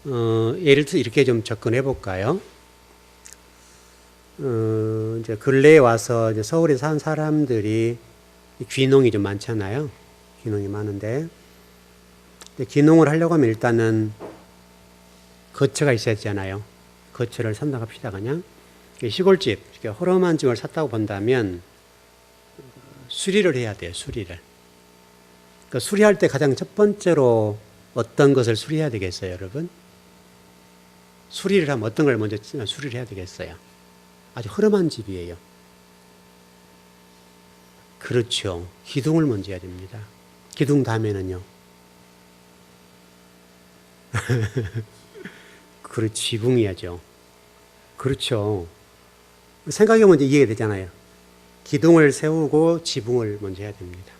예를 들어서 이렇게 좀 접근해 볼까요? 이제 근래에 와서 이제 서울에 산 사람들이 귀농이 좀 많잖아요. 귀농이 많은데, 귀농을 하려고 하면 일단은 거처가 있어야 되잖아요. 거처를 산다고 합시다, 그냥. 시골집, 허름한 집을 샀다고 본다면 수리를 해야 돼요, 수리를. 그러니까 수리할 때 가장 첫 번째로 어떤 것을 수리해야 되겠어요, 여러분? 수리를 하면 어떤 걸 먼저 수리를 해야 되겠어요? 아주 허름한 집이에요. 그렇죠. 기둥을 먼저 해야 됩니다. 기둥 다음에는요. 그렇죠. 지붕이야죠. 그렇죠. 생각해보면 이제 이해가 되잖아요. 기둥을 세우고 지붕을 먼저 해야 됩니다.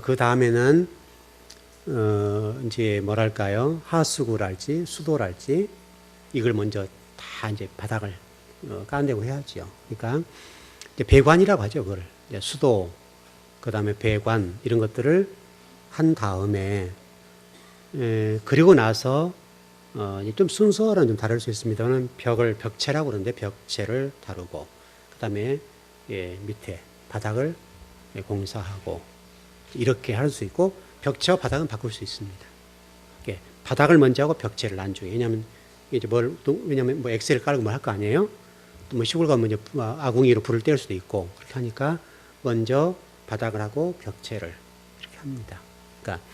그 다음에는 이제 뭐랄까요, 하수구랄지 수도랄지 이걸 먼저 다 이제 바닥을 깔아내고 해야죠. 그러니까 이제 배관이라고 하죠. 그걸 이제 수도, 그 다음에 배관 이런 것들을 한 다음에 그리고 나서 좀 순서는 좀 다를 수 있습니다만 벽체라고 그러는데 벽체를 다루고 그 다음에 밑에 바닥을 공사하고 이렇게 할 수 있고 벽체와 바닥은 바꿀 수 있습니다. 바닥을 먼저 하고 벽체를 나중에. 왜냐하면 이제 왜냐하면 뭐 엑셀 깔고 뭐 할 거 아니에요. 또 뭐 시골 가면 이제 아궁이로 불을 뗄 수도 있고 그렇게 하니까 먼저 바닥을 하고 벽체를 이렇게 합니다. 그러니까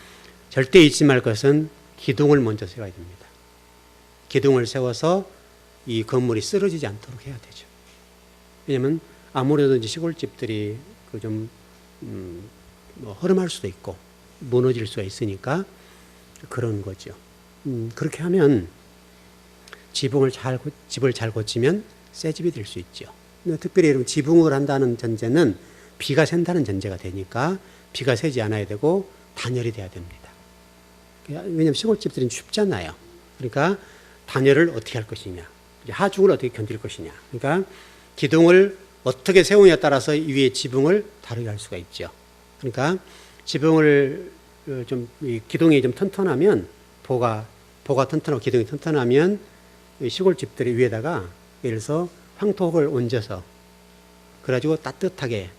절대 잊지 말 것은 기둥을 먼저 세워야 됩니다. 기둥을 세워서 이 건물이 쓰러지지 않도록 해야 되죠. 왜냐하면 아무래도 이제 시골집들이 좀 뭐 허름할 수도 있고 무너질 수가 있으니까 그런 거죠. 그렇게 하면 집을 잘 고치면 새 집이 될 수 있죠. 특별히 여러분 지붕을 한다는 전제는 비가 샌다는 전제가 되니까 비가 새지 않아야 되고 단열이 돼야 됩니다. 왜냐하면 시골집들은 춥잖아요. 그러니까 단열을 어떻게 할 것이냐, 하중을 어떻게 견딜 것이냐. 그러니까 기둥을 어떻게 세우냐에 따라서 위에 지붕을 다르게 할 수가 있죠. 그러니까 지붕을 기둥이 좀 튼튼하면 보가 튼튼하고 기둥이 튼튼하면 시골집들이 위에다가 예를 들어서 황토를 얹어서 그래가지고 따뜻하게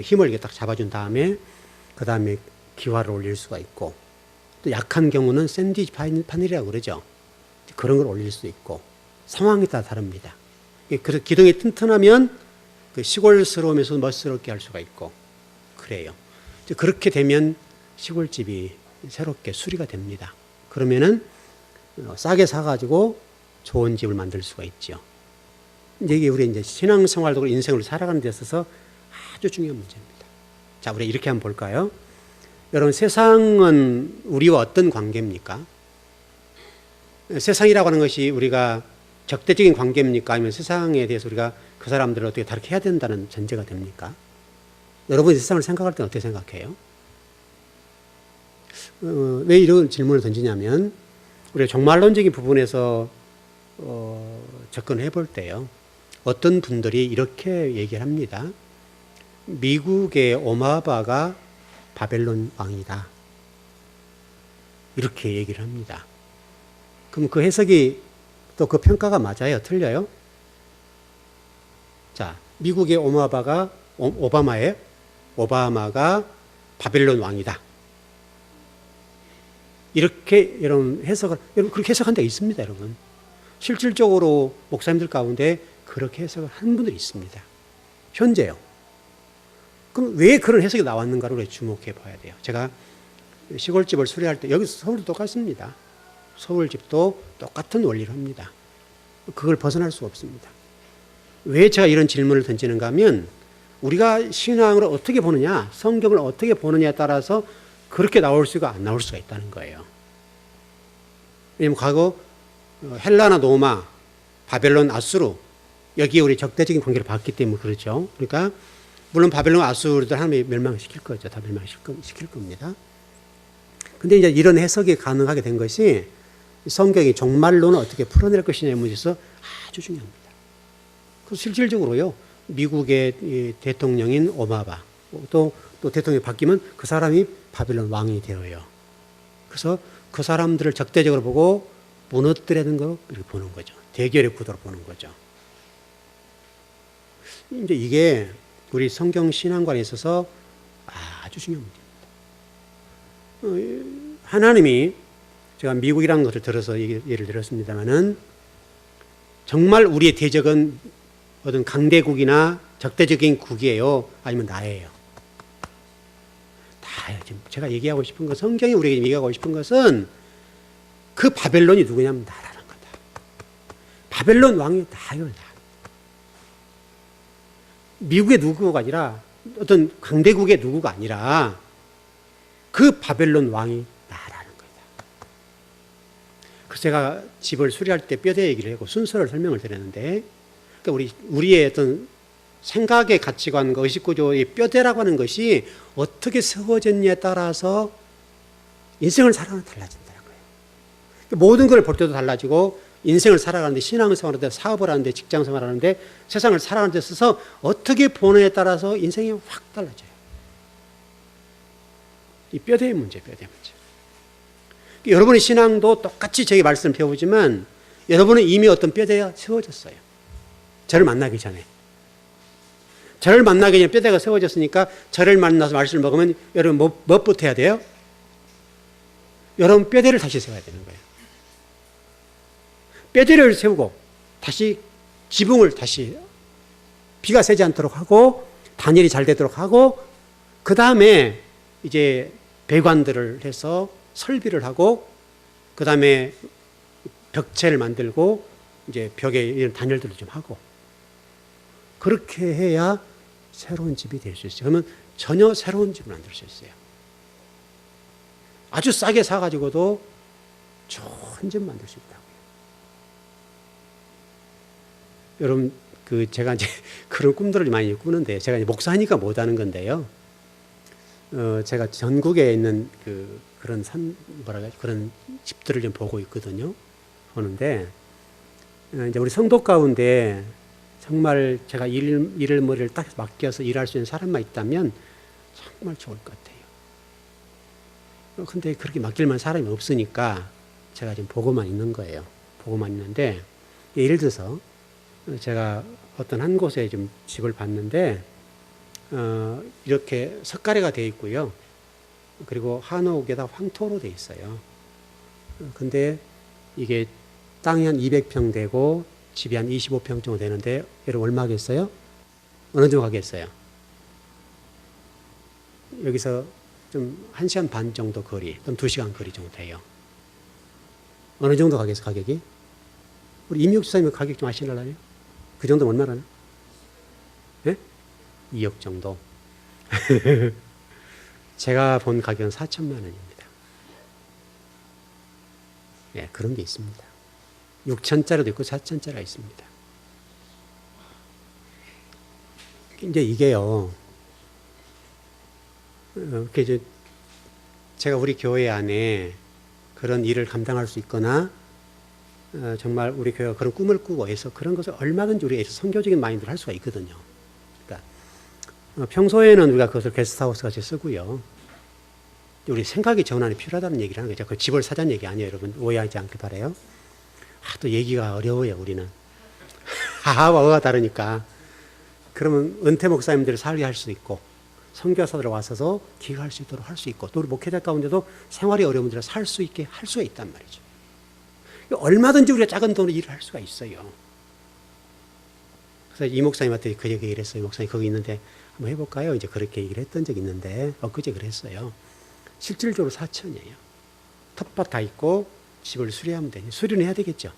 힘을 이렇게 딱 잡아준 다음에 그 다음에 기와를 올릴 수가 있고 또 약한 경우는 샌드위치 파넬이라고 그러죠. 그런 걸 올릴 수 있고 상황에 따라 다릅니다. 그래서 기둥이 튼튼하면 그 시골스러우면서 멋스럽게 할 수가 있고 그래요. 그렇게 되면 시골집이 새롭게 수리가 됩니다. 그러면은 싸게 사가지고 좋은 집을 만들 수가 있죠. 이게 우리 이제 신앙생활도 인생으로 살아가는 데 있어서 아주 중요한 문제입니다. 자, 우리 이렇게 한번 볼까요? 여러분, 세상은 우리와 어떤 관계입니까? 세상이라고 하는 것이 우리가 적대적인 관계입니까? 아니면 세상에 대해서 우리가 그 사람들을 어떻게 다르게 해야 된다는 전제가 됩니까? 여러분이 세상을 생각할 때는 어떻게 생각해요? 왜 이런 질문을 던지냐면 우리가 종말론적인 부분에서 접근해 볼 때요. 어떤 분들이 이렇게 얘기를 합니다. 미국의 오마바가 바벨론 왕이다. 이렇게 얘기를 합니다. 그럼 그 해석이 또 그 평가가 맞아요? 틀려요? 자, 미국의 오마바가 오바마가 바벨론 왕이다. 이렇게 여러분 여러분 그렇게 해석한 데가 있습니다, 여러분. 실질적으로 목사님들 가운데 그렇게 해석을 하는 분들이 있습니다. 현재요. 그럼 왜 그런 해석이 나왔는가를 우리 주목해 봐야 돼요. 제가 시골집을 수리할 때 여기 서울도 똑같습니다. 서울집도 똑같은 원리를 합니다. 그걸 벗어날 수가 없습니다. 왜 제가 이런 질문을 던지는가 하면 우리가 신앙을 어떻게 보느냐, 성경을 어떻게 보느냐에 따라서 그렇게 나올 수가 안 나올 수가 있다는 거예요. 왜냐하면 과거 헬라나 로마, 바벨론, 아수르 여기에 우리 적대적인 관계를 봤기 때문에 그렇죠. 그러니까 물론 바벨론, 아수르들 하나님이 멸망시킬 거죠. 다 멸망시킬 겁니다. 근데 이제 이런 해석이 가능하게 된 것이 성경이 종말론을 어떻게 풀어낼 것이냐의 문제에서 아주 중요합니다. 그래서 실질적으로요, 미국의 대통령인 오바마, 또 대통령이 바뀌면 그 사람이 바벨론 왕이 되어요. 그래서 그 사람들을 적대적으로 보고 무너뜨리는 거 이렇게 보는 거죠. 대결의 구도로 보는 거죠. 이제 이게 우리 성경 신앙관에 있어서 아주 중요한 문제입니다. 하나님이 제가 미국이라는 것을 들어서 예를 들었습니다만은 정말 우리의 대적은 어떤 강대국이나 적대적인 국이에요? 아니면 나예요? 다 지금 제가 얘기하고 싶은 건 성경이 우리에게 얘기하고 싶은 것은 그 바벨론이 누구냐면 나라는 거다. 바벨론 왕이 나요. 나. 미국의 누구가 아니라 어떤 강대국의 누구가 아니라 그 바벨론 왕이 나라는 거다. 그래서 제가 집을 수리할 때 뼈대 얘기를 하고 순서를 설명을 드렸는데 그러니까 우리의 어떤 생각의 가치관과 의식구조의 뼈대라고 하는 것이 어떻게 세워졌냐에 따라서 인생을 살아가는 게 달라진다는 거예요. 모든 걸 볼 때도 달라지고 인생을 살아가는데 신앙생활 하는데 사업을 하는데 직장생활 하는데 세상을 살아가는 데 있어서 어떻게 보느냐에 따라서 인생이 확 달라져요. 이 뼈대의 문제, 뼈대 문제. 여러분의 신앙도 똑같이 저희 말씀을 배우지만 여러분은 이미 어떤 뼈대가 세워졌어요. 저를 만나기 전에. 저를 만나기 전에 뼈대가 세워졌으니까 저를 만나서 말씀을 먹으면 여러분 무엇부터 해야 돼요? 여러분 뼈대를 다시 세워야 되는 거예요. 뼈대를 세우고 다시 지붕을 다시 비가 새지 않도록 하고 단열이 잘 되도록 하고 그 다음에 이제 배관들을 해서 설비를 하고 그 다음에 벽체를 만들고 이제 벽에 이런 단열들을 좀 하고 그렇게 해야 새로운 집이 될 수 있어요. 그러면 전혀 새로운 집을 만들 수 있어요. 아주 싸게 사가지고도 좋은 집 만들 수 있다고요. 여러분, 제가 이제 그런 꿈들을 많이 꾸는데 제가 이제 목사니까 못하는 건데요. 제가 전국에 있는 그런 그런 집들을 좀 보고 있거든요. 보는데 이제 우리 성도 가운데 정말 제가 일을 머리를 딱 맡겨서 일할 수 있는 사람만 있다면 정말 좋을 것 같아요. 근데 그렇게 맡길 만한 사람이 없으니까 제가 지금 보고만 있는 거예요. 보고만 있는데 예를 들어서 제가 어떤 한 곳에 좀 집을 봤는데 이렇게 석가래가 되어 있고요. 그리고 한옥에다 황토로 되어 있어요. 근데 이게 땅이 한 200평 되고 집이 한 25평 정도 되는데 여러분 얼마 하겠어요? 어느 정도 하겠어요? 여기서 좀 1시간 반 정도 거리, 또는 2시간 거리 정도 돼요. 어느 정도 가겠어요, 가격이? 우리 임육 지사님 가격 좀 아시려나요? 그 정도면 얼마나? 예? 2억 정도. 제가 본 가격은 4천만 원입니다. 예, 그런 게 있습니다. 6천짜리도 있고 4천짜리가 있습니다. 이제 이게요, 이제 제가 우리 교회 안에 그런 일을 감당할 수 있거나 정말 우리 교회가 그런 꿈을 꾸고 해서 그런 것을 얼마든지 우리가 선교적인 마인드를 할 수가 있거든요. 그러니까 평소에는 우리가 그것을 게스트하우스 같이 쓰고요. 우리 생각의 전환이 필요하다는 얘기를 하는 거죠. 그 집을 사자는 얘기 아니에요. 여러분 오해하지 않길 바라요. 또 얘기가 어려워요. 우리는 하하와 어가 다르니까. 그러면 은퇴 목사님들이 살게 할 수 있고 선교사들 와서도 기여할 수 있도록 할 수 있고 또 우리 목회자 가운데도 생활이 어려운 분들은 살 수 있게 할 수가 있단 말이죠. 얼마든지 우리가 작은 돈으로 일을 할 수가 있어요. 그래서 이 목사님한테 그 얘기를 했어요. 목사님 거기 있는데 한번 해볼까요? 이제 그렇게 얘기를 했던 적이 있는데 엊그제 그랬어요. 실질적으로 4천이에요. 텃밭 다 있고 집을 수리하면 되니 수리는 해야 되겠죠.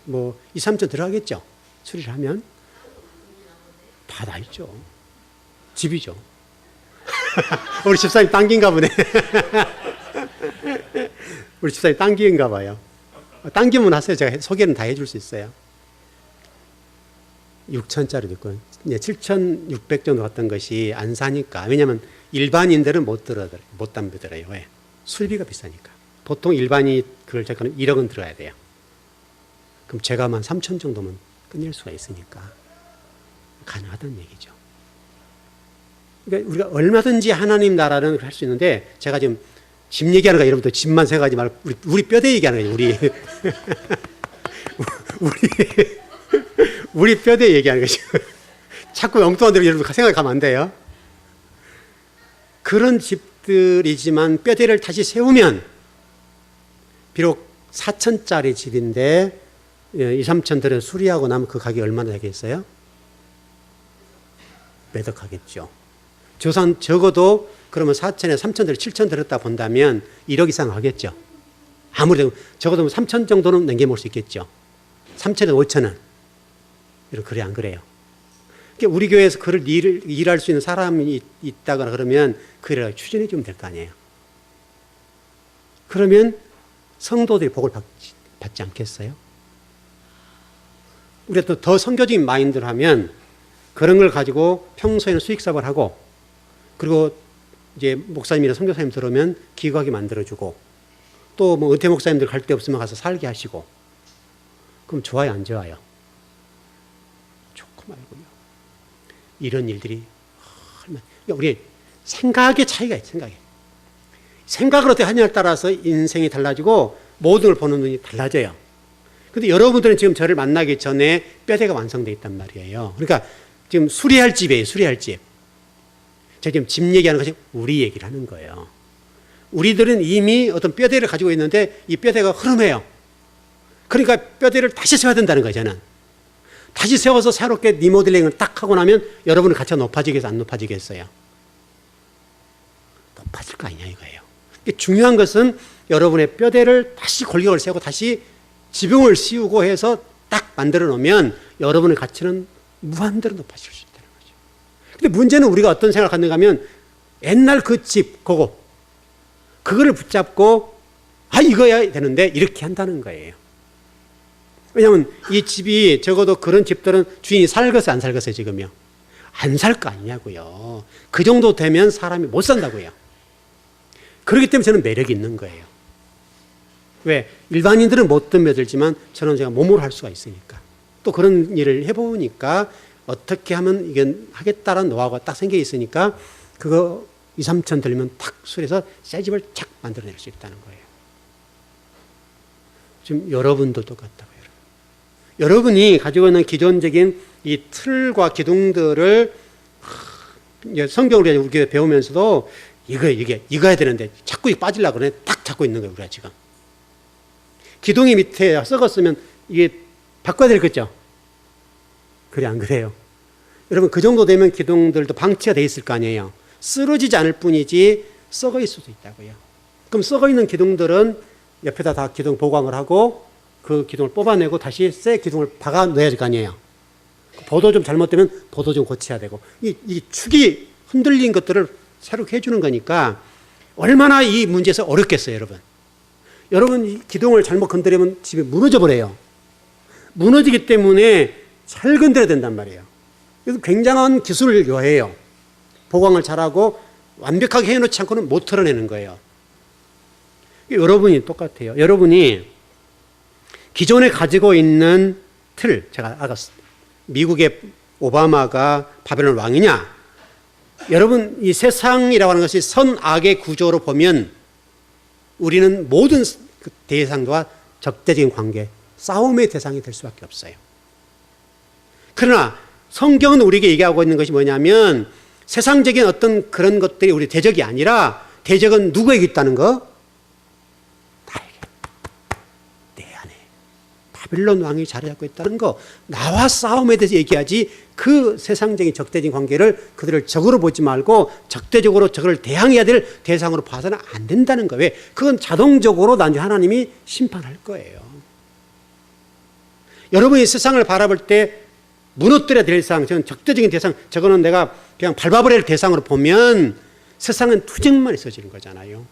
뭐 2, 3천 들어가겠죠. 수리를 하면 다 있죠. 집이죠. 우리 집사님 당긴가 보네. 우리 집사님 당긴가 봐요. 당기면 하세요. 제가 소개는 다 해줄 수 있어요. 6천짜리도 있고, 이제 7,600 정도 갔던 것이 안 사니까. 왜냐하면 일반인들은 못 담보더라요. 왜? 수리비가 비싸니까. 보통 일반이 그걸 제거는 1억은 들어야 돼요. 그럼 제가 한 3천 정도면 끝낼 수가 있으니까 가능하다는 얘기죠. 그러니까 우리가 얼마든지 하나님 나라는 할 수 있는데 제가 지금 집 얘기하는 거야. 여러분들 집만 생각하지 말고 우리 뼈대 얘기하는 거예요. 우리 뼈대 얘기하는 거죠. 자꾸 엉뚱한 데로 여러분 생각하면 안 돼요. 그런 집들이지만 뼈대를 다시 세우면 비록 4천짜리 집인데 2, 3천 들여 수리하고 나면 그 가격이 얼마나 되겠어요? 매덕하겠죠. 조선 적어도 그러면 4천에 3천 들여 7천 들었다 본다면 1억 이상 하겠죠. 아무래도 적어도 3천 정도는 남겨먹을 수 있겠죠. 3천에 5천은. 그래 안 그래요? 그러니까 우리 교회에서 그를 일할 수 있는 사람이 있다거나 그러면 그 일을 추진해 주면 될 거 아니에요. 그러면 성도들이 복을 받지 않겠어요? 우리가 또 더 선교적인 마인드를 하면 그런 걸 가지고 평소에는 수익 사업을 하고 그리고 이제 목사님이나 선교사님 들어오면 기거하게 만들어주고 또 뭐 은퇴 목사님들 갈 데 없으면 가서 살게 하시고 그럼 좋아요 안 좋아요? 좋고 말고요. 이런 일들이 우리 생각의 차이가 있어요. 생각을 어떻게 하냐에 따라서 인생이 달라지고 모든 걸 보는 눈이 달라져요. 근데 여러분들은 지금 저를 만나기 전에 뼈대가 완성되어 있단 말이에요. 그러니까 지금 수리할 집이에요. 수리할 집. 제가 지금 집 얘기하는 것이 우리 얘기를 하는 거예요. 우리들은 이미 어떤 뼈대를 가지고 있는데 이 뼈대가 흐름해요. 그러니까 뼈대를 다시 세워야 된다는 거예요. 저는. 다시 세워서 새롭게 리모델링을 딱 하고 나면 여러분의 가치가 높아지겠어요? 안 높아지겠어요? 높아질 거 아니냐 이거예요. 중요한 것은 여러분의 뼈대를 다시 골격을 세우고 다시 지붕을 씌우고 해서 딱 만들어 놓으면 여러분의 가치는 무한대로 높아질 수 있다는 거죠. 근데 문제는 우리가 어떤 생각을 갖는가 하면 옛날 그 집, 그거를 붙잡고 이거야 되는데 이렇게 한다는 거예요. 왜냐하면 이 집이 적어도 그런 집들은 주인이 살겠어요? 안 살겠어요? 지금요? 안 살 거 아니냐고요. 그 정도 되면 사람이 못 산다고요. 그렇기 때문에 저는 매력이 있는 거예요. 왜? 일반인들은 못 덤벼들지만 저는 제가 몸으로 할 수가 있으니까. 또 그런 일을 해보니까 어떻게 하면 이건 하겠다라는 노하우가 딱 생겨 있으니까 그거 2, 3천 들면 탁 수리해서 새 집을 착 만들어낼 수 있다는 거예요. 지금 여러분도 똑같다고요. 여러분이 가지고 있는 기존적인 이 틀과 기둥들을 성경을 우리가 배우면서도 이거 해야 되는데 자꾸 빠지려고 그러네. 딱 잡고 있는 거예요. 우리가 지금. 기둥이 밑에 썩었으면 이게 바꿔야 될 거죠. 그래 안 그래요? 여러분 그 정도 되면 기둥들도 방치가 돼 있을 거 아니에요. 쓰러지지 않을 뿐이지 썩어 있을 수도 있다고요. 그럼 썩어 있는 기둥들은 옆에다 다 기둥 보강을 하고 그 기둥을 뽑아내고 다시 새 기둥을 박아 넣어야 될 거 아니에요. 보도 좀 잘못되면 보도 좀 고쳐야 되고 이 축이 흔들린 것들을 새롭게 해주는 거니까 얼마나 이 문제에서 어렵겠어요, 여러분. 여러분 이 기둥을 잘못 건드리면 집이 무너져 버려요. 무너지기 때문에 잘 건드려야 된단 말이에요. 그래서 굉장한 기술을 요해요. 보강을 잘하고 완벽하게 해놓지 않고는 못 털어내는 거예요. 여러분이 똑같아요. 여러분이 기존에 가지고 있는 틀, 제가 아까 미국의 오바마가 바벨론 왕이냐? 여러분 이 세상이라고 하는 것이 선악의 구조로 보면 우리는 모든 대상과 적대적인 관계, 싸움의 대상이 될 수밖에 없어요. 그러나 성경은 우리에게 얘기하고 있는 것이 뭐냐면 세상적인 어떤 그런 것들이 우리 대적이 아니라 대적은 누구에게 있다는 거? 나에게. 내 안에. 바빌론 왕이 자리 잡고 있다는 거. 나와 싸움에 대해서 얘기하지 그 세상적인 적대적인 관계를 그들을 적으로 보지 말고 적대적으로 저를 대항해야 될 대상으로 봐서는 안 된다는 거예요. 왜? 그건 자동적으로 나중에 하나님이 심판할 거예요. 여러분이 세상을 바라볼 때 무너뜨려야 될 대상, 저는 적대적인 대상, 저거는 내가 그냥 밟아버릴 대상으로 보면 세상은 투쟁만 있어지는 거잖아요.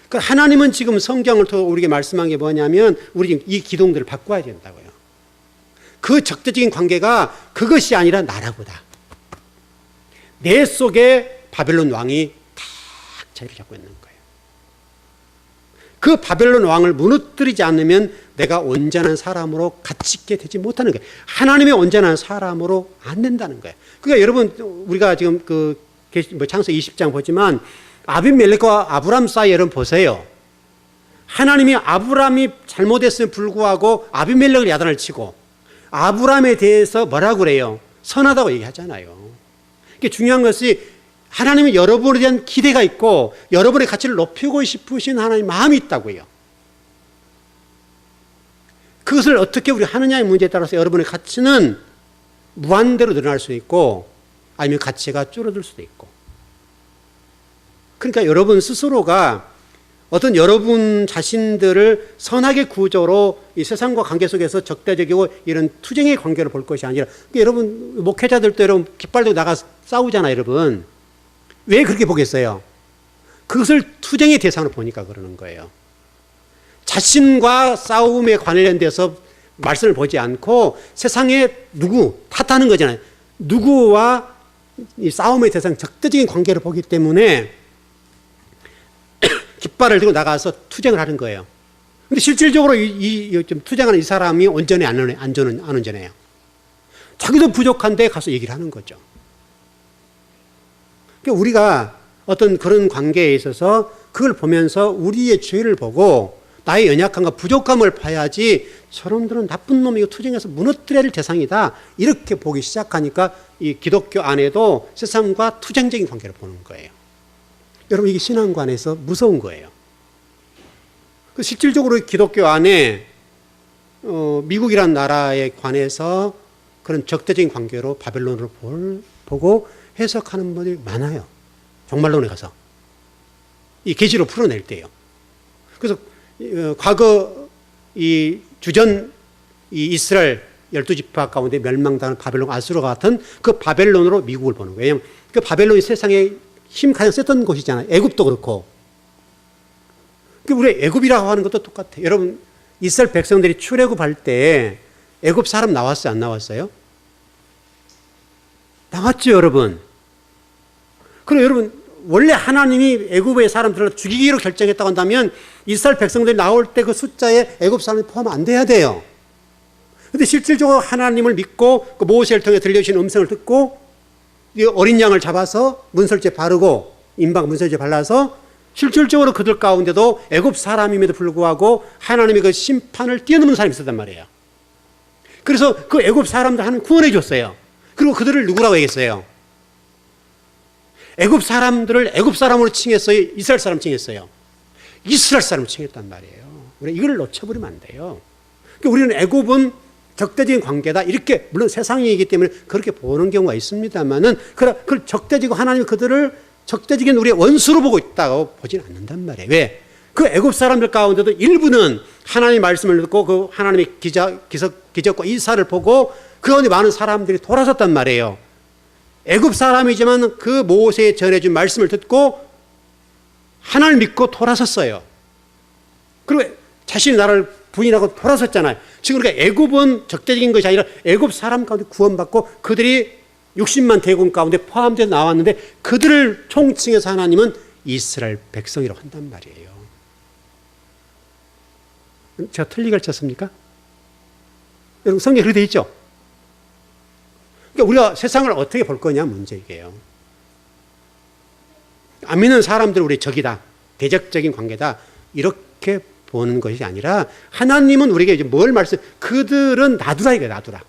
그러니까 하나님은 지금 성경을 통해 우리에게 말씀한 게 뭐냐면 우리 이 기둥들을 바꿔야 된다고요. 그 적대적인 관계가 그것이 아니라 나라보다. 내 속에 바벨론 왕이 딱 자리를 잡고 있는 거예요. 그 바벨론 왕을 무너뜨리지 않으면 내가 온전한 사람으로 가치 있게 되지 못하는 거예요. 하나님의 온전한 사람으로 안 된다는 거예요. 그러니까 여러분 우리가 지금 그 창세기 20장 보지만 아비멜렉과 아브람 사이에 여러분 보세요. 하나님이 아브람이 잘못했음에 불구하고 아비멜렉을 야단을 치고 아브람에 대해서 뭐라고 그래요? 선하다고 얘기하잖아요. 이게 중요한 것이 하나님은 여러분에 대한 기대가 있고 여러분의 가치를 높이고 싶으신 하나님의 마음이 있다고요. 그것을 어떻게 우리 하느냐의 문제에 따라서 여러분의 가치는 무한대로 늘어날 수 있고 아니면 가치가 줄어들 수도 있고. 그러니까 여러분 스스로가 어떤 여러분 자신들을 선악의 구조로 이 세상과 관계 속에서 적대적이고 이런 투쟁의 관계를 볼 것이 아니라 여러분 목회자들도 여러분 깃발 들고 나가 싸우잖아요. 여러분 왜 그렇게 보겠어요? 그것을 투쟁의 대상으로 보니까 그러는 거예요. 자신과 싸움에 관련돼서 말씀을 보지 않고 세상에 누구 탓하는 거잖아요. 누구와 이 싸움의 대상 적대적인 관계를 보기 때문에 깃발을 들고 나가서 투쟁을 하는 거예요. 근데 실질적으로 좀 투쟁하는 이 사람이 온전히 안 온전해요. 자기도 부족한데 가서 얘기를 하는 거죠. 그러니까 우리가 어떤 그런 관계에 있어서 그걸 보면서 우리의 죄를 보고 나의 연약함과 부족함을 봐야지 저놈들은 나쁜 놈이고 투쟁해서 무너뜨려야 될 대상이다. 이렇게 보기 시작하니까 이 기독교 안에도 세상과 투쟁적인 관계를 보는 거예요. 여러분 이게 신앙관에서 무서운 거예요. 실질적으로 기독교 안에 미국이라는 나라에 관해서 그런 적대적인 관계로 바벨론으로 보고 해석하는 분들이 많아요. 종말론에 가서 이 계시로 풀어낼 때요. 그래서 과거 이 주전 이 이스라엘 12지파 가운데 멸망당한 바벨론 아수르 같은 그 바벨론으로 미국을 보는 거예요. 왜냐하면 그 바벨론이 세상에 힘 가장 셌던 곳이잖아요. 애굽도 그렇고. 우리 애굽이라고 하는 것도 똑같아요. 여러분 이스라엘 백성들이 출애굽할 때 애굽 사람 나왔어요? 안 나왔어요? 나왔죠, 여러분. 그럼 여러분 원래 하나님이 애굽의 사람들을 죽이기로 결정했다고 한다면 이스라엘 백성들이 나올 때 그 숫자에 애굽 사람이 포함 안 돼야 돼요. 그런데 실질적으로 하나님을 믿고 그 모세를 통해 들려주신 음성을 듣고 어린 양을 잡아서 문설제 바르고 임박 문설제 발라서 실질적으로 그들 가운데도 애굽 사람임에도 불구하고 하나님의 그 심판을 뛰어넘는 사람이 있었단 말이에요. 그래서 그 애굽 사람들 하나님 구원해 줬어요. 그리고 그들을 누구라고 얘기했어요? 애굽 사람들을 애굽 사람으로 칭했어요? 이스라엘 사람 칭했어요? 이스라엘 사람을 칭했단 말이에요. 우리 이걸 놓쳐버리면 안 돼요. 그러니까 우리는 애굽은 적대적인 관계다 이렇게 물론 세상이기 때문에 그렇게 보는 경우가 있습니다만은 그 적대적이고 하나님이 그들을 적대적인 우리의 원수로 보고 있다고 보지는 않는단 말이에요. 왜? 그 애굽 사람들 가운데도 일부는 하나님의 말씀을 듣고 그 하나님의 기적과 이사를 보고 그 가운데 많은 사람들이 돌아섰단 말이에요. 애굽 사람이지만 그 모세에 전해준 말씀을 듣고 하나님을 믿고 돌아섰어요. 그리고 자신의 나라를 부인하고 돌아섰잖아요. 지금 그러니까 애굽은 적대적인 것이 아니라 애굽 사람 가운데 구원받고 그들이 60만 대군 가운데 포함돼서 나왔는데 그들을 총칭해서 하나님은 이스라엘 백성이라고 한단 말이에요. 제가 틀리게 가르쳤습니까? 여러분 성경에 그렇게 돼 있죠? 그러니까 우리가 세상을 어떻게 볼 거냐 문제 이게요. 안 믿는 사람들 우리 적이다. 대적적인 관계다. 이렇게 보는 것이 아니라 하나님은 우리에게 이제 뭘 그들은 놔두라 이거야, 놔두라.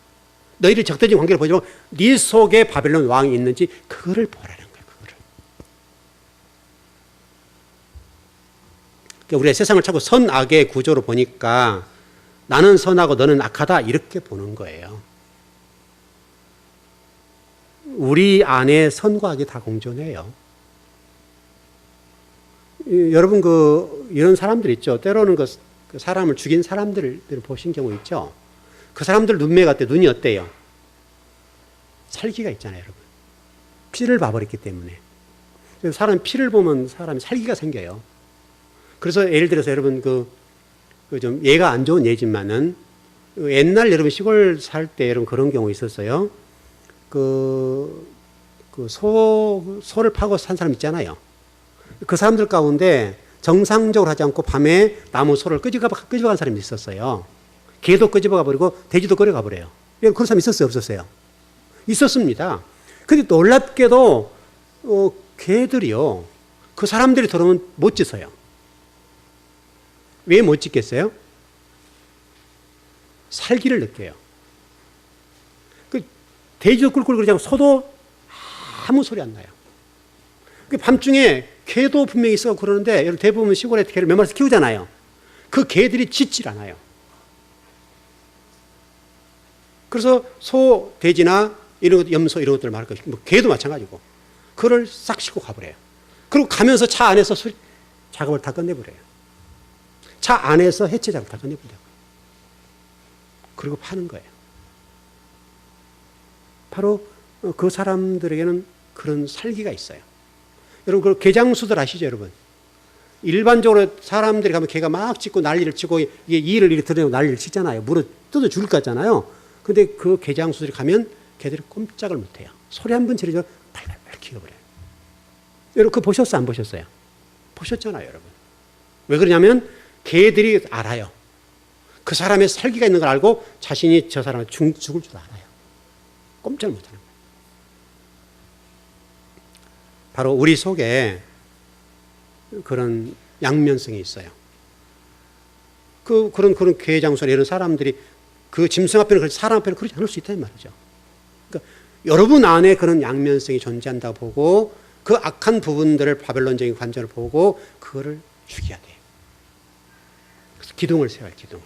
너희들 적대적인 관계를 보지 말고 네 속에 바벨론 왕이 있는지 그거를 보라는 거야, 그거를. 그러니까 우리가 세상을 자꾸 선악의 구조로 보니까 나는 선하고 너는 악하다 이렇게 보는 거예요. 우리 안에 선과 악이 다 공존해요. 여러분 이런 사람들 있죠. 때로는 그 사람을 죽인 사람들을 보신 경우 있죠. 그 사람들 눈매가 어때? 눈이 어때요? 살기가 있잖아요, 여러분. 피를 봐버렸기 때문에. 사람 피를 보면 사람이 살기가 생겨요. 그래서 예를 들어서 여러분 좀 예가 안 좋은 예지만은 옛날 여러분 시골 살 때 여러분 그런 경우 있었어요. 소를 파고 산 사람 있잖아요. 그 사람들 가운데 정상적으로 하지 않고 밤에 나무 소를 끄집어간 사람이 있었어요. 개도 끄집어가 버리고 돼지도 끌어가 버려요. 그런 사람 있었어요? 없었어요? 있었습니다. 근데 놀랍게도 개들이요. 그 사람들이 들어오면 못 짓어요. 왜 못 짓겠어요? 살기를 느껴요. 그 돼지도 꿀꿀 그러지 않고 소도 아무 소리 안 나요. 그 밤중에 개도 분명히 있어 그러는데 여러분 대부분 시골에 개를 몇 마리씩 키우잖아요. 그 개들이 짖질 않아요. 그래서 소, 돼지나 이런 것, 염소 이런 것들 말할 것이고 뭐 개도 마찬가지고 그걸 싹 싣고 가버려요. 그리고 가면서 차 안에서 작업을 다 끝내버려요. 차 안에서 해체 작업 다 끝내버려요. 그리고 파는 거예요. 바로 그 사람들에게는 그런 살기가 있어요. 여러분 그 개장수들 아시죠, 여러분? 일반적으로 사람들이 가면 개가 막 짖고 난리를 치고 이게 이를 이렇게 들여고 난리를 치잖아요. 물어 뜯어 죽을 것 같잖아요. 근데 그 개장수들이 가면 개들이 꼼짝을 못 해요. 소리 한 번 지르죠. 발발발 키워버려요. 여러분 그거 보셨어요? 안 보셨어요? 보셨잖아요, 여러분. 왜 그러냐면 개들이 알아요. 그 사람의 살기가 있는 걸 알고 자신이 저 사람을 죽을 줄 알아요. 꼼짝을 못 하는 거예요. 바로 우리 속에 그런 양면성이 있어요. 그런 개장수나 이런 사람들이 그 짐승 앞에는 사람 앞에는 그렇지 않을 수 있다는 말이죠. 그러니까 여러분 안에 그런 양면성이 존재한다고 보고 그 악한 부분들을 바벨론적인 관점을 보고 그거를 죽여야 돼요. 그래서 기둥을 세워요. 기둥을.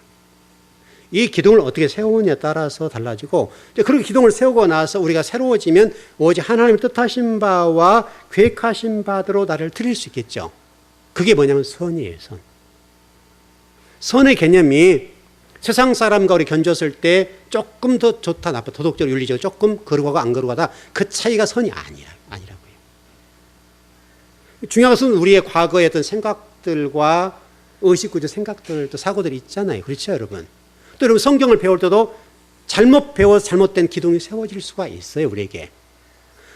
이 기둥을 어떻게 세우느냐에 따라서 달라지고 그렇게 기둥을 세우고 나서 우리가 새로워지면 오직 하나님의 뜻하신 바와 계획하신 바대로 나를 드릴 수 있겠죠. 그게 뭐냐면 선이에요. 선. 선의 개념이 세상 사람과 우리 견졌을 때 조금 더 좋다 나쁘다 도덕적으로 윤리적으로 조금 거르고 가고 안 거르고 가다 그 차이가 선이 아니라고요. 중요한 것은 우리의 과거의 어떤 생각들과 의식구조 생각들 또 사고들이 있잖아요. 그렇죠, 여러분? 또 여러분 성경을 배울 때도 잘못 배워서 잘못된 기둥이 세워질 수가 있어요, 우리에게.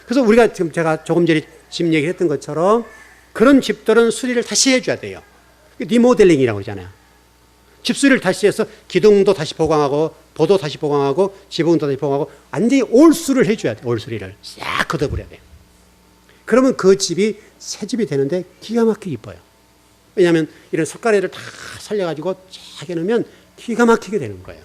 그래서 우리가 지금 제가 조금 전에 집 얘기했던 것처럼 그런 집들은 수리를 다시 해줘야 돼요. 리모델링이라고 그러잖아요. 집 수리를 다시 해서 기둥도 다시 보강하고 보도 다시 보강하고 지붕도 다시 보강하고 완전히 올수를 해줘야 돼요. 올수리를 싹 걷어버려야 돼요. 그러면 그 집이 새 집이 되는데 기가 막히게 이뻐요. 왜냐하면 이런 석가래를 다 살려가지고 쫙 해놓으면 기가 막히게 되는 거예요.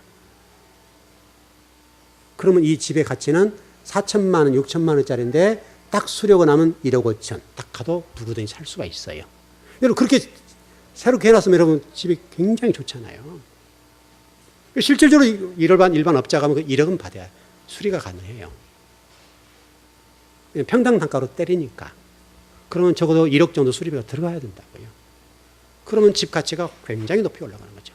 그러면 이 집의 가치는 4천만 원, 6천만 원짜리인데 딱 수려고 나면 1억 5천. 딱 가도 누구든지 살 수가 있어요. 여러분 그렇게 새롭게 해놨으면 여러분 집이 굉장히 좋잖아요. 실질적으로 일반 업자가 하면 그 1억은 받아야 수리가 가능해요. 평당 단가로 때리니까. 그러면 적어도 1억 정도 수리비가 들어가야 된다고요. 그러면 집 가치가 굉장히 높이 올라가는 거죠.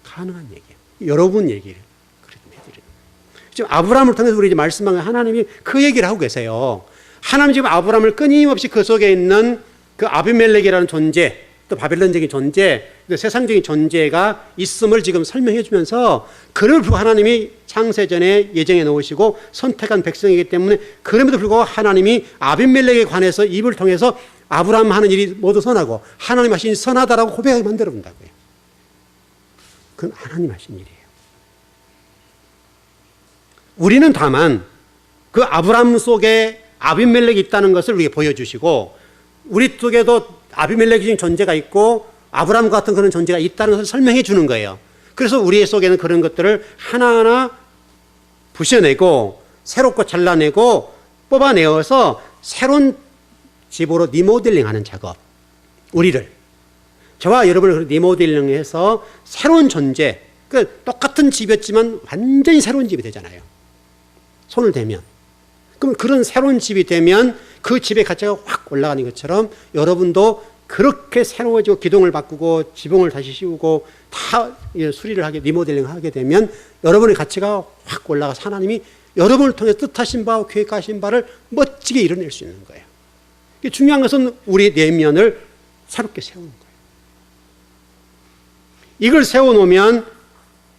가능한 얘기예요. 여러분 얘기를 그렇게 해드리는 거예요. 지금 아브라함을 통해서 우리 이제 말씀한 하나님이 그 얘기를 하고 계세요. 하나님 지금 아브라함을 끊임없이 그 속에 있는 그 아비멜렉이라는 존재, 또 바벨론적인 존재, 세상적인 존재가 있음을 지금 설명해 주면서 그를 불구하고 하나님이 창세전에 예정해 놓으시고 선택한 백성이기 때문에 그럼에도 불구하고 하나님이 아비멜렉에 관해서 입을 통해서 아브라함 하는 일이 모두 선하고 하나님 하신 일이 선하다라고 고백하게 만들어 본다고요. 그건 하나님 하신 일이에요. 우리는 다만 그 아브라함 속에 아비멜렉이 있다는 것을 우리에게 보여주시고 우리 쪽에도 아비멜렉적인 존재가 있고 아브라함 같은 그런 존재가 있다는 것을 설명해 주는 거예요. 그래서 우리 속에는 그런 것들을 하나하나 부셔내고 새롭고 잘라내고 뽑아내어서 새로운 집으로 리모델링하는 작업. 우리를 저와 여러분을 리모델링해서 새로운 존재, 똑같은 집이었지만 완전히 새로운 집이 되잖아요. 손을 대면. 그럼 그런 새로운 집이 되면 그 집의 가치가 확 올라가는 것처럼 여러분도 그렇게 새로워지고 기둥을 바꾸고 지붕을 다시 씌우고 다 수리를 하게 리모델링 하게 되면 여러분의 가치가 확 올라가서 하나님이 여러분을 통해 뜻하신 바와 계획하신 바를 멋지게 이뤄낼 수 있는 거예요. 중요한 것은 우리 내면을 새롭게 세우는 거예요. 이걸 세워놓으면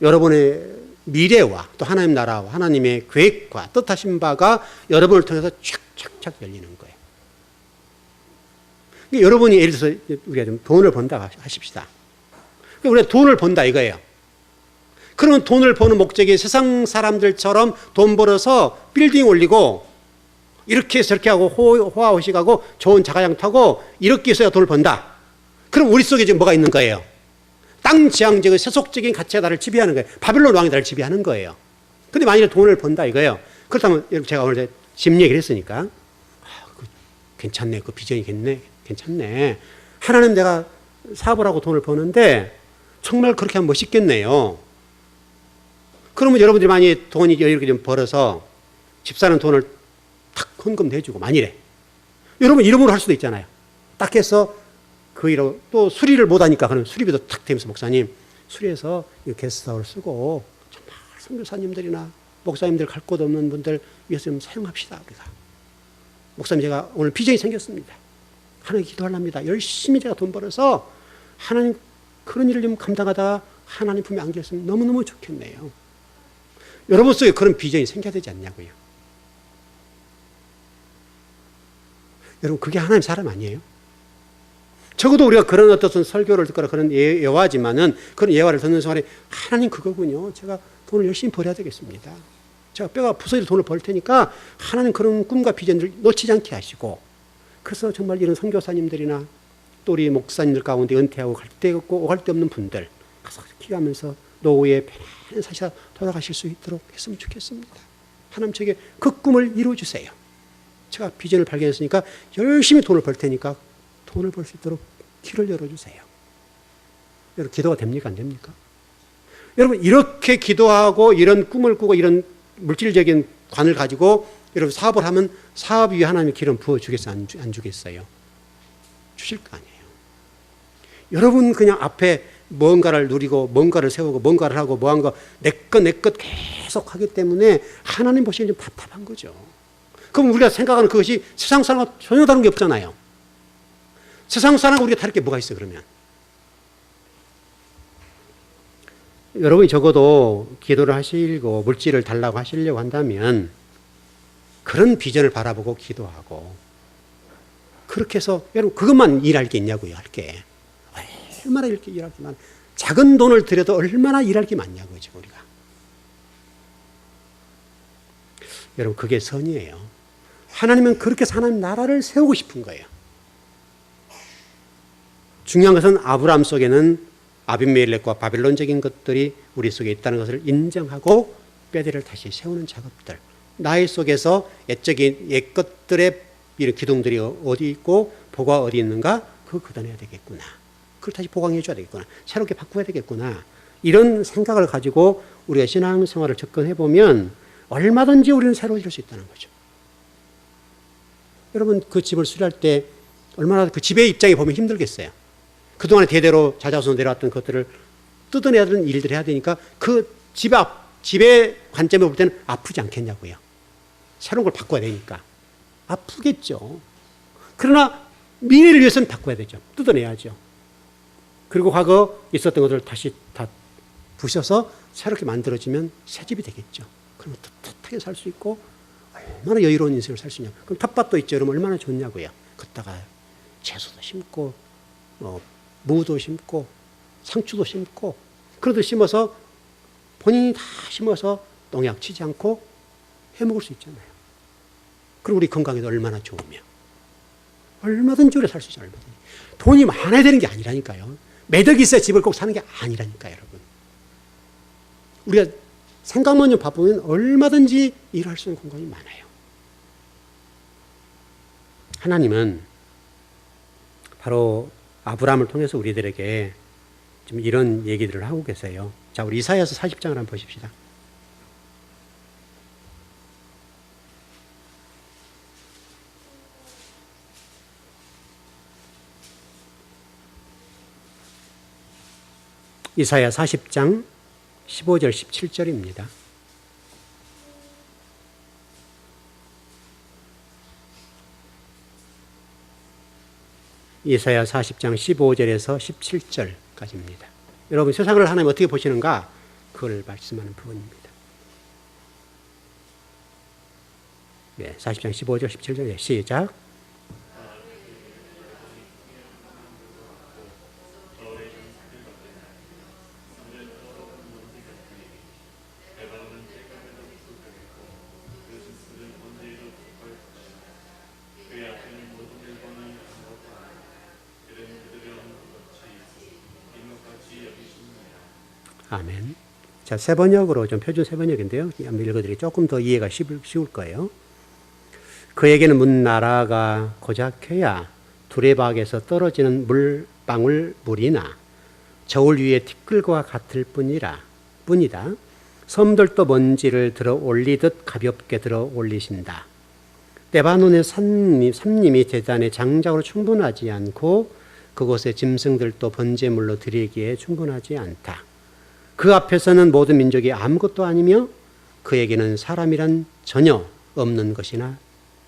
여러분의 미래와 또 하나님 나라와 하나님의 계획과 뜻하신 바가 여러분을 통해서 촥촥촥 열리는 거예요. 여러분이 예를 들어서 우리가 좀 돈을 번다 하십시다. 우리가 돈을 번다 이거예요. 그러면 돈을 버는 목적이 세상 사람들처럼 돈 벌어서 빌딩 올리고 이렇게 저렇게 하고 호화호식하고 좋은 자가용 타고 이렇게 해서야 돈을 번다. 그럼 우리 속에 지금 뭐가 있는 거예요? 땅 지향적인 세속적인 가치가 나를 지배하는 거예요. 바벨론 왕이 나를 지배하는 거예요. 근데 만약에 돈을 번다 이거예요. 그렇다면 제가 오늘 집 얘기를 했으니까 괜찮네. 그 비전이 괜찮네. 하나는 내가 사업을 하고 돈을 버는데 정말 그렇게 하면 멋있겠네요. 그러면 여러분들이 만약에 돈이 이렇게 좀 벌어서 집 사는 돈을 탁 헌금 내주고 만일에 여러분 이름으로 할 수도 있잖아요. 딱 해서 그 일로 또 수리를 못하니까 그럼 수리비도 탁 대면서 목사님 수리해서 게스트하우스를 쓰고 정말 선교사님들이나 목사님들 갈 곳 없는 분들 위해서 좀 사용합시다. 우리가 목사님 제가 오늘 비전이 생겼습니다. 하나님 기도하랍니다. 열심히 제가 돈 벌어서 하나님 그런 일을 좀 감당하다가 하나님 품에 안겼으면 너무너무 좋겠네요. 여러분 속에 그런 비전이 생겨야 되지 않냐고요. 여러분 그게 하나님 사람 아니에요? 적어도 우리가 그런 어떤 설교를 듣거나 그런 예화지만은 그런 예화를 듣는 순간에 하나님 그거군요. 제가 돈을 열심히 벌어야 되겠습니다. 제가 뼈가 부서져도 돈을 벌 테니까 하나님 그런 꿈과 비전을 놓치지 않게 하시고 그래서 정말 이런 선교사님들이나 또 우리 목사님들 가운데 은퇴하고 갈 데 없고 갈 데 없는 분들 가서 기도하면서 노후에 편안히 사셔 돌아가실 수 있도록 했으면 좋겠습니다. 하나님 저에게 그 꿈을 이루어주세요. 제가 비전을 발견했으니까 열심히 돈을 벌 테니까 돈을 벌 수 있도록 길을 열어주세요. 여러분 기도가 됩니까? 안 됩니까? 여러분 이렇게 기도하고 이런 꿈을 꾸고 이런 물질적인 관을 가지고 여러분 사업을 하면 사업 위에 하나님의 기름 부어주겠어요? 안 주겠어요? 주실 거 아니에요. 여러분 그냥 앞에 뭔가를 누리고 뭔가를 세우고 뭔가를 하고 뭐한 거 내 것 계속 하기 때문에 하나님 보시기엔 좀 답답한 거죠. 그럼 우리가 생각하는 그것이 세상 사람과 전혀 다른 게 없잖아요. 세상 사람과 우리가 다를 게 뭐가 있어요, 그러면? 여러분이 적어도 기도를 하시고 물질을 달라고 하시려고 한다면 그런 비전을 바라보고 기도하고 그렇게 해서 여러분 그것만 일할 게 있냐고요, 할 게. 얼마나 이렇게 일할 게 많아. 작은 돈을 들여도 얼마나 일할 게 많냐고요, 지금 우리가. 여러분 그게 선이에요. 하나님은 그렇게 해서 하나님 나라를 세우고 싶은 거예요. 중요한 것은 아브라함 속에는 아비멜렉과 바벨론적인 것들이 우리 속에 있다는 것을 인정하고 뼈대를 다시 세우는 작업들. 나의 속에서 옛적인 옛 것들의 이런 기둥들이 어디 있고 보가 어디 있는가 그거 걷어내야 되겠구나. 그걸 다시 보강해 줘야 되겠구나. 새롭게 바꿔야 되겠구나. 이런 생각을 가지고 우리가 신앙생활을 접근해 보면 얼마든지 우리는 새로워질 수 있다는 거죠. 여러분 그 집을 수리할 때 얼마나 그 집의 입장에 보면 힘들겠어요. 그동안에 대대로 자자손 내려왔던 것들을 뜯어내야 되는 일들을 해야 되니까 그 집의 관점에 볼 때는 아프지 않겠냐고요. 새로운 걸 바꿔야 되니까. 아프겠죠. 그러나 미래를 위해서는 바꿔야 되죠. 뜯어내야죠. 그리고 과거 있었던 것들을 다시 다 부셔서 새롭게 만들어지면 새 집이 되겠죠. 그러면 떳떳하게 살 수 있고 얼마나 여유로운 인생을 살 수 있냐. 그럼 텃밭도 있죠. 여러분 얼마나 좋냐고요. 걷다가 채소도 심고 무도 심고 상추도 심고 그런 데 심어서 본인이 다 심어서 농약 치지 않고 해먹을 수 있잖아요. 그리고 우리 건강에도 얼마나 좋으며 얼마든지 오래 살 수 있어요. 얼마든지. 돈이 많아야 되는 게 아니라니까요. 매덕이 있어야 집을 꼭 사는 게 아니라니까요. 여러분. 우리가 생각만 좀 바쁘면 얼마든지 일할 수 있는 공간이 많아요. 하나님은 바로 아브라함을 통해서 우리들에게 좀 이런 얘기들을 하고 계세요. 자, 우리 이사야서 40장을 한번 보십시다. 이사야 40장 15절 17절입니다. 이사야 40장 15절에서 17절까지입니다. 여러분 세상을 하나님 어떻게 보시는가? 그걸 말씀하는 부분입니다. 네, 40장 15절 17절 시작. 아멘. 자, 세번역으로 좀 표준 세번역인데요. 한번 읽어드리기 조금 더 이해가 쉬울 거예요. 그에게는 문나라가 고작해야 두레박에서 떨어지는 물방울 물이나 저울 위에 티끌과 같을 뿐이다. 섬들도 먼지를 들어 올리듯 가볍게 들어 올리신다. 레바논의 삼림이 대단의 장작으로 충분하지 않고 그곳의 짐승들도 번제물로 드리기에 충분하지 않다. 그 앞에서는 모든 민족이 아무것도 아니며 그에게는 사람이란 전혀 없는 것이나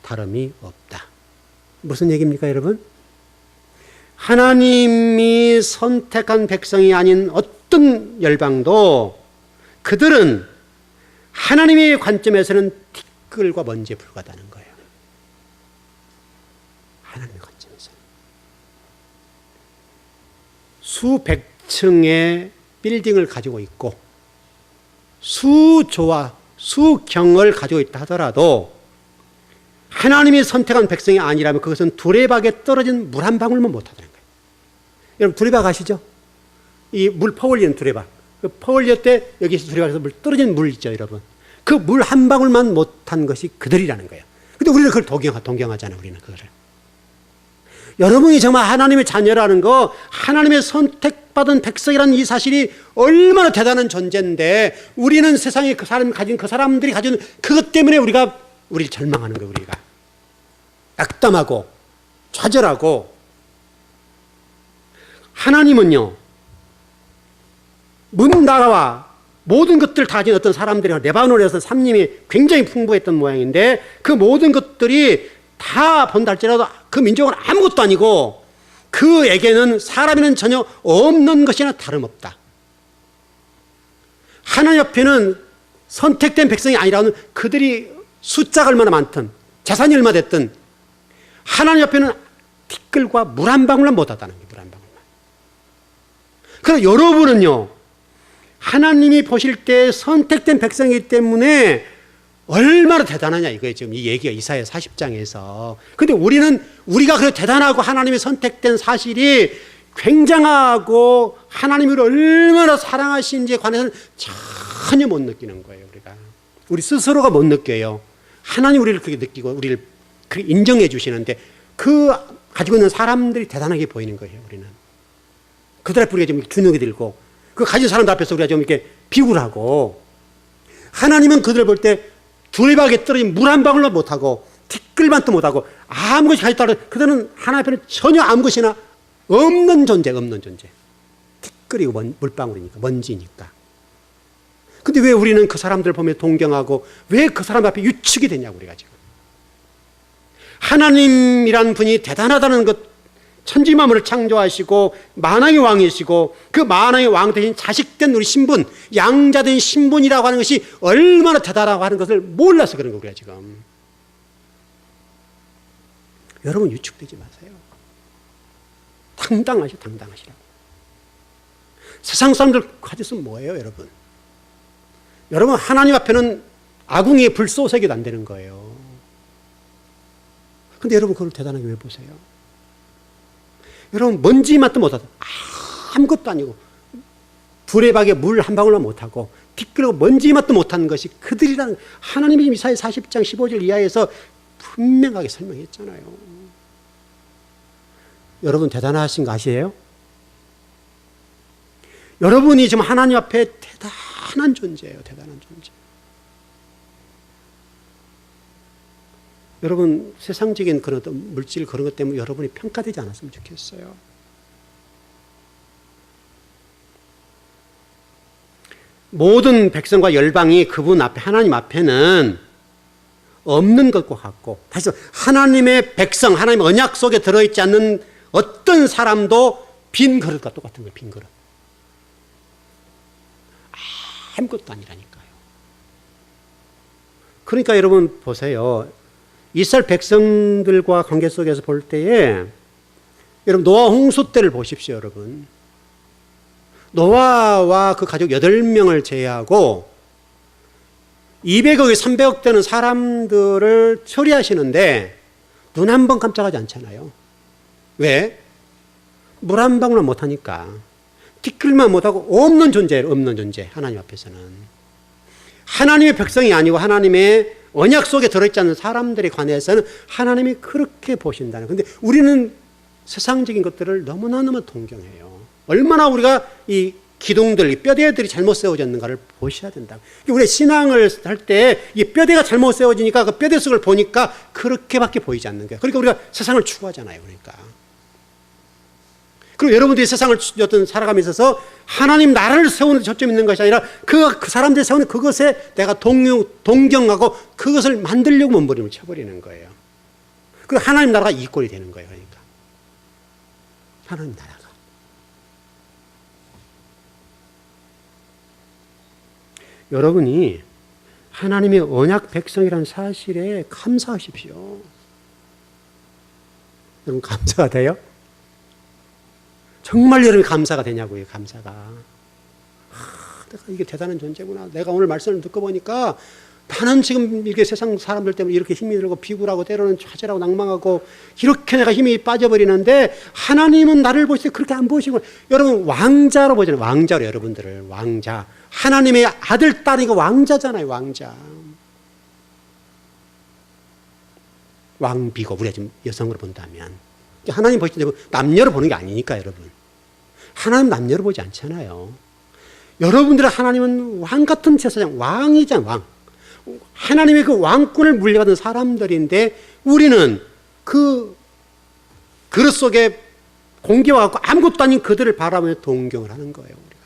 다름이 없다. 무슨 얘기입니까, 여러분? 하나님이 선택한 백성이 아닌 어떤 열방도 그들은 하나님의 관점에서는 티끌과 먼지에 불과하다는 거예요. 하나님의 관점에서는. 수백 층의 빌딩을 가지고 있고 수조와 수경을 가지고 있다 하더라도 하나님이 선택한 백성이 아니라면 그것은 두레박에 떨어진 물 한 방울만 못하다는 거예요. 여러분 두레박 아시죠? 이 물 퍼올리는 두레박. 그 퍼올릴 때 여기서 두레박에서 물 떨어진 물 있죠, 여러분. 그 물 한 방울만 못한 것이 그들이라는 거예요. 근데 우리는 그걸 동경하잖아요, 우리는 그거를. 여러분이 정말 하나님의 자녀라는 거, 하나님의 선택받은 백성이라는 이 사실이 얼마나 대단한 존재인데 우리는 세상에 그 사람들이 가진 그것 때문에 우리를 절망하는 거예요, 우리가. 낙담하고 좌절하고. 하나님은요, 문나라와 모든 것들을 다 가진 어떤 사람들이 레바논에서 삼림이 굉장히 풍부했던 모양인데 그 모든 것들이 다 본다 할지라도 그 민족은 아무것도 아니고 그에게는 사람에는 전혀 없는 것이나 다름없다. 하나님 앞에는 선택된 백성이 아니라는 그들이 숫자가 얼마나 많든 재산이 얼마나 됐든 하나님 앞에는 티끌과 물 한 방울만 못하다는 거예요. 물 한 방울만. 그래서 여러분은요, 하나님이 보실 때 선택된 백성이기 때문에 얼마나 대단하냐 이거예요. 지금 이 얘기가 이사야 40장에서. 근데 우리가 그 대단하고 하나님이 선택된 사실이 굉장하고 하나님을 얼마나 사랑하시는지에 관해서는 전혀 못 느끼는 거예요. 우리 스스로가 못 느껴요. 하나님 우리를 그렇게 느끼고 우리를 그렇게 인정해 주시는데 그 가지고 있는 사람들이 대단하게 보이는 거예요. 우리는 그들 앞에 우리가 좀 주눅이 들고 그 가진 사람들 앞에서 우리가 좀 이렇게 비굴하고, 하나님은 그들을 볼 때 두레박에 떨어진 물 한 방울도 못하고 티끌만도 못하고 아무것이 가졌다 하더라도 그들은 하나님 앞에는 전혀 아무것이나 없는 존재. 티끌이고 물방울이니까, 먼지니까. 근데 왜 우리는 그 사람들을 보며 동경하고 왜 그 사람 앞에 유축이 되냐고, 우리가 지금. 하나님이란 분이 대단하다는 것, 천지만물을 창조하시고 만왕의 왕이시고 그 만왕의 왕 대신 자식된 우리 신분, 양자된 신분이라고 하는 것이 얼마나 대단하다고 하는 것을 몰라서 그런 거고요, 지금. 여러분 유축되지 마세요. 당당하시라고. 세상 사람들 가졌으면 뭐예요, 여러분? 여러분 하나님 앞에는 아궁이에 불 쏘새기도 안 되는 거예요. 근데 여러분 그걸 대단하게 왜 보세요? 여러분 먼지 맛도 못하고 아무것도 아니고 두레박에 물 한 방울만 못하고 티끌고 먼지 맛도 못하는 것이 그들이라는, 하나님이 이사야 40장 15절 이하에서 분명하게 설명했잖아요. 여러분 대단하신 거 아시에요? 여러분이 지금 하나님 앞에 대단한 존재예요. 대단한 존재. 여러분 세상적인 그런 어떤 물질 그런 것 때문에 여러분이 평가되지 않았으면 좋겠어요. 모든 백성과 열방이 그분 앞에, 하나님 앞에는 없는 것과 같고, 다시 하나님의 백성, 하나님의 언약 속에 들어있지 않는 어떤 사람도 빈 그릇과 똑같은 거예요. 빈 그릇. 아무것도 아니라니까요. 그러니까 여러분 보세요. 이스라엘 백성들과 관계 속에서 볼 때에 여러분 노아 홍수 때를 보십시오. 여러분 노아와 그 가족 8명을 제외하고 200억에 300억 되는 사람들을 처리하시는데 눈 한 번 깜짝하지 않잖아요. 왜? 물 한 방울만 못하니까. 티끌만 못하고 없는 존재예요. 없는 존재. 하나님 앞에서는. 하나님의 백성이 아니고 하나님의 언약 속에 들어있지 않는 사람들에 관해서는 하나님이 그렇게 보신다는. 근데 우리는 세상적인 것들을 너무너무 동경해요. 얼마나 우리가 이 기둥들, 이 뼈대들이 잘못 세워졌는가를 보셔야 된다. 우리 신앙을 할 때 이 뼈대가 잘못 세워지니까 그 뼈대 속을 보니까 그렇게밖에 보이지 않는 거예요. 그러니까 우리가 세상을 추구하잖아요. 그러니까. 그리고 여러분들이 세상을 어떤 살아가면서 있어서 하나님 나라를 세우는 데 초점이 있는 것이 아니라 그 사람들이 세우는 그것에 내가 동경하고 그것을 만들려고 몸부림을 쳐버리는 거예요. 그리고 하나님 나라가 이 꼴이 되는 거예요. 그러니까. 하나님 나라가. 여러분이 하나님의 언약 백성이라는 사실에 감사하십시오. 여러분 감사가 돼요? 정말 여러분이 감사가 되냐고요. 감사가. 내가 이게 대단한 존재구나. 내가 오늘 말씀을 듣고 보니까 나는 지금 이게 세상 사람들 때문에 이렇게 힘이 들고 비굴하고 때로는 좌절하고 낭망하고 이렇게 내가 힘이 빠져버리는데 하나님은 나를 보실 때 그렇게 안 보시고 여러분 왕자로 보잖아요. 왕자로 여러분들을 왕자. 하나님의 아들 딸이고 왕자잖아요. 왕자. 왕비고 우리가 지금 여성으로 본다면 하나님 보실 때 남녀로 보는 게 아니니까 여러분. 하나님 남녀로 보지 않잖아요. 여러분들은 하나님은 왕 같은 제사장 왕이잖아요. 왕. 하나님의 그 왕권을 물려받은 사람들인데 우리는 그 그릇 속에 공기와 같고 아무것도 아닌 그들을 바라보며 동경을 하는 거예요. 우리가.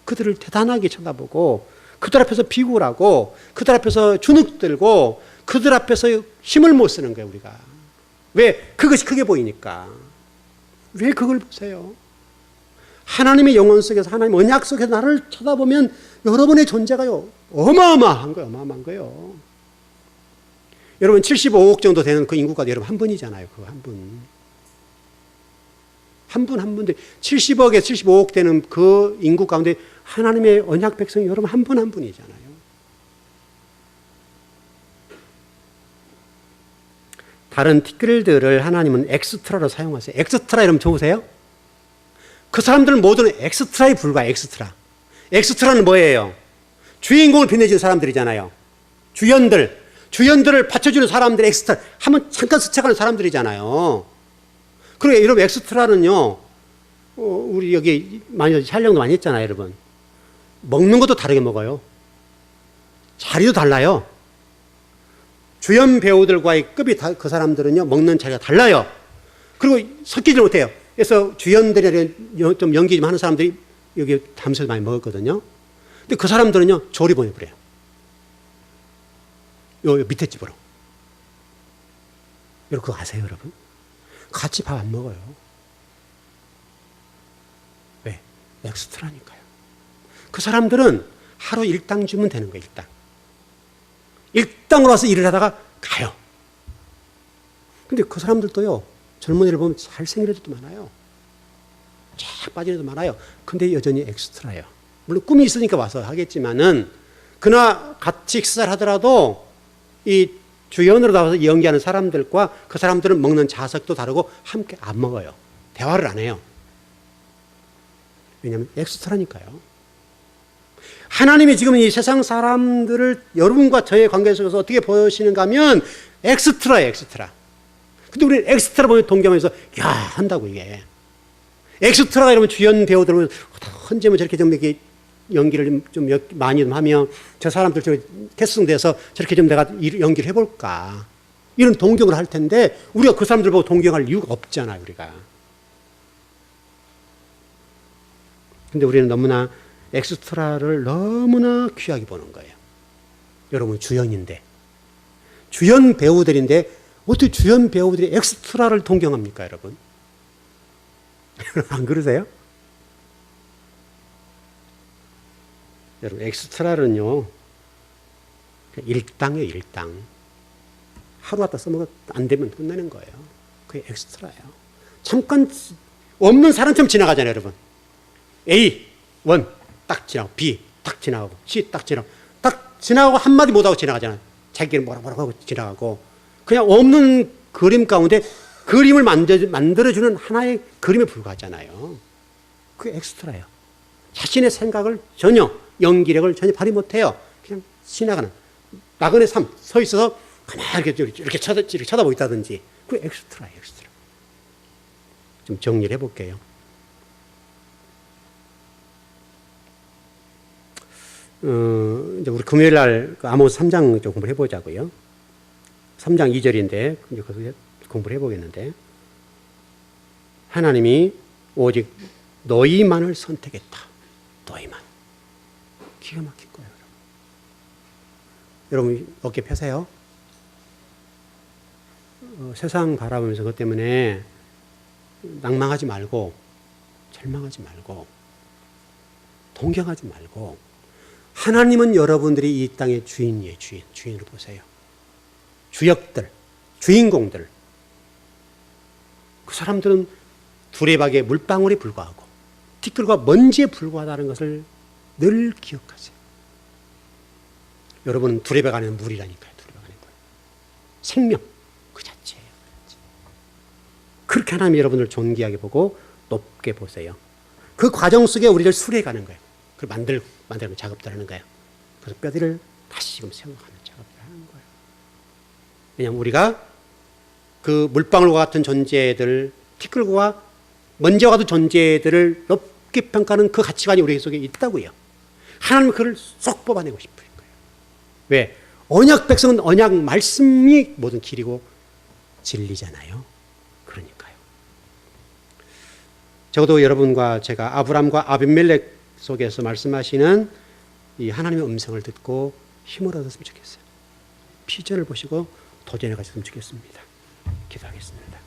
그들을 대단하게 쳐다보고 그들 앞에서 비굴하고 그들 앞에서 주눅들고 그들 앞에서 힘을 못 쓰는 거예요. 우리가. 왜? 그것이 크게 보이니까. 왜 그걸 보세요? 하나님의 영혼 속에서 하나님 언약 속에서 나를 쳐다보면 여러분의 존재가요. 어마어마한 거예요. 어마어마한 거예요. 여러분 75억 정도 되는 그 인구가 여러분 한 분이잖아요. 그 한 분. 한 분 한 분들 70억에 75억 되는 그 인구 가운데 하나님의 언약 백성이 여러분 한 분 한 분이잖아요. 다른 티끌들을 하나님은 엑스트라로 사용하세요. 엑스트라 여러분 좋으세요? 그 사람들은 모두는 엑스트라에 불과해요. 엑스트라. 엑스트라는 뭐예요? 주인공을 빛내주는 사람들이잖아요. 주연들을 받쳐주는 사람들 엑스트라. 한번 잠깐 스쳐가는 사람들이잖아요. 그리고 여러분 엑스트라는요. 우리 여기 많이 촬영도 많이 했잖아요. 여러분. 먹는 것도 다르게 먹어요. 자리도 달라요. 주연 배우들과의 급이 그 사람들은요. 먹는 자리가 달라요. 그리고 섞이지 못해요. 그래서 주연들이 좀 연기 좀 하는 사람들이 여기 담소에서 많이 먹었거든요. 근데 그 사람들은요, 조리 보내버려요. 요 밑에 집으로. 여러분, 그거 아세요, 여러분? 같이 밥 안 먹어요. 왜? 엑스트라니까요. 그 사람들은 하루 일당 주면 되는 거예요, 일당. 일당으로 와서 일을 하다가 가요. 근데 그 사람들도요, 젊은이를 보면 잘생긴 애들도 많아요. 쫙 빠진 애도 많아요. 근데 여전히 엑스트라예요. 물론 꿈이 있으니까 와서 하겠지만은, 그러나 같이 식사를 하더라도 이 주연으로 나와서 연기하는 사람들과 그 사람들은 먹는 자석도 다르고 함께 안 먹어요. 대화를 안 해요. 왜냐하면 엑스트라니까요. 하나님이 지금 이 세상 사람들을 여러분과 저의 관계 속에서 어떻게 보시는가 하면 엑스트라예요, 엑스트라. 근데 우리는 엑스트라 보면 동경하면서 야 한다고 이게. 엑스트라가 이러면 주연 배우들은 언제 뭐 저렇게 좀 이렇게 연기를 좀 많이 좀 하면 저 사람들 저 캐스팅돼서 저렇게 좀 내가 연기를 해볼까. 이런 동경을 할 텐데 우리가 그 사람들 보고 동경할 이유가 없잖아요, 우리가. 근데 우리는 너무나 엑스트라를 너무나 귀하게 보는 거예요. 여러분 주연인데. 주연 배우들인데 어떻게 주연 배우들이 엑스트라를 동경합니까, 여러분? 안 그러세요? 여러분, 엑스트라는요, 일당이에요, 일당. 하루 왔다 써먹어 안 되면 끝내는 거예요. 그게 엑스트라예요. 잠깐 없는 사람처럼 지나가잖아요, 여러분. A, 1, 딱 지나가고, B, 딱 지나가고, C, 딱 지나가고, 딱 지나가고 한마디 못하고 지나가잖아요. 자기는 뭐라고 하고 지나가고. 그냥 없는 그림 가운데 그림을 만들어주는 하나의 그림에 불과하잖아요. 그게 엑스트라예요. 자신의 생각을 전혀, 연기력을 전혀 발휘 못해요. 그냥 지나가는. 나그네 삶, 서 있어서 가만히 이렇게 쳐다보고 있다든지. 그게 엑스트라예요, 엑스트라. 좀 정리를 해볼게요. 이제 우리 금요일 날 아모스 3장 좀 공부를 해보자고요. 3장 2절인데, 이제 거기서 공부를 해보겠는데, 하나님이 오직 너희만을 선택했다. 너희만. 기가 막힌 거예요. 여러분, 어깨 펴세요. 세상 바라보면서 그것 때문에 낭망하지 말고, 절망하지 말고, 동경하지 말고, 하나님은 여러분들이 이 땅의 주인이에요. 주인으로 보세요. 주역들, 주인공들. 그 사람들은 두레박의 물방울에 불과하고 티끌과 먼지에 불과하다는 것을 늘 기억하세요. 여러분은 두레박 안에 물이라니까요. 두레박 안에 물. 생명 그 자체예요. 그렇게 하나님이 여러분을 존귀하게 보고 높게 보세요. 그 과정 속에 우리를 수리해가는 거예요. 그걸 만들고 작업들 하는 거예요. 그래서 뼈대를 다시금 세워가는 작업을 하는 거예요. 왜냐하면 우리가 그 물방울과 같은 존재들, 티끌과 먼지와 같은 존재들을 높게 평가하는 그 가치관이 우리 속에 있다고요. 하나님은 그를 쏙 뽑아내고 싶은 거예요. 왜? 언약 백성은 언약 말씀이 모든 길이고 진리잖아요. 그러니까요. 적어도 여러분과 제가 아브람과 아비멜렉 속에서 말씀하시는 이 하나님의 음성을 듣고 힘을 얻었으면 좋겠어요. 비전을 보시고 도전해 가셨으면 좋겠습니다. 기도하겠습니다.